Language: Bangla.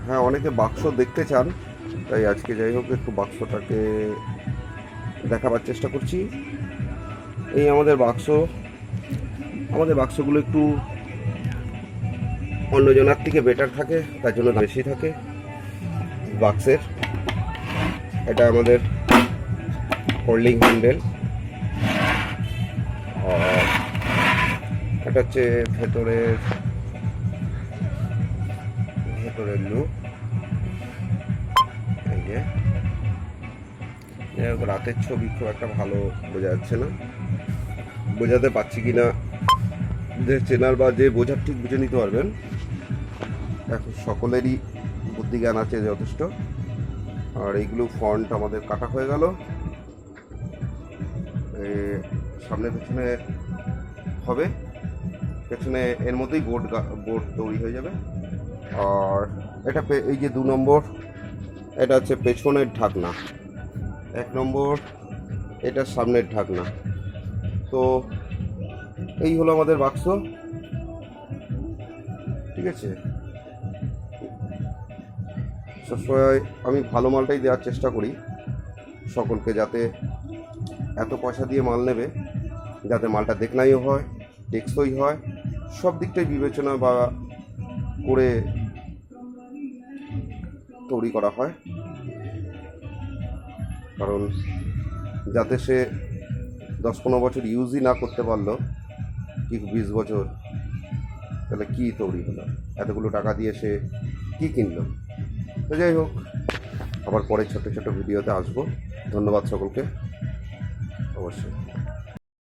হ্যাঁ, অনেকে বাক্স দেখতে চান, তাই আজকে যাই হোক একটু বাক্সটাকে দেখাবার চেষ্টা করছি। এই আমাদের বাক্সগুলো একটু অন্যজনের থেকে বেটার থাকে, তার জন্য বেশি থাকে বাক্সের। এটা আমাদের হোল্ডিং হ্যান্ডেল, আর এটা হচ্ছে ভেতরের লুক। এই যে রাতের ছবি খুব একটা ভালো বোঝা যাচ্ছে না, বোঝাতে পারছি কি না, যে চেনার বা যে বোঝার ঠিক বুঝে নিতে পারবেন। এখন সকলেরই বুদ্ধিজ্ঞান আছে যথেষ্ট। আর এইগুলো ফন্ট আমাদের কাটা হয়ে গেল, সামনে পেছনে হবে, পেছনে এর মধ্যেই বোর্ড তৈরি হয়ে যাবে। আর এটা এই যে 2 নম্বর, এটা হচ্ছে পেছনের ঢাকনা, 1 নম্বর এটা সামনের ঢাকনা। তো এই হলো আমাদের বাক্স, ঠিক আছে। সবসময় আমি ভালো মালটাই দেওয়ার চেষ্টা করি সকলকে, যাতে এত পয়সা দিয়ে মাল নেবে যাতে মালটা দেখনাইও হয়, টেকসই হয়, সব দিকটাই বিবেচনা বা করে তৈরি করা হয়। কারণ যাতে সে 10-15 বছর ইউজই না করতে পারলো, কি 20 বছর, তাহলে কি তৈরি হলো, এতগুলো টাকা দিয়ে সে কি কিনলো। তো যাই হোক, আবার পরে ছোটো ছোটো ভিডিওতে আসবো। ধন্যবাদ সকলকে, অবশ্যই।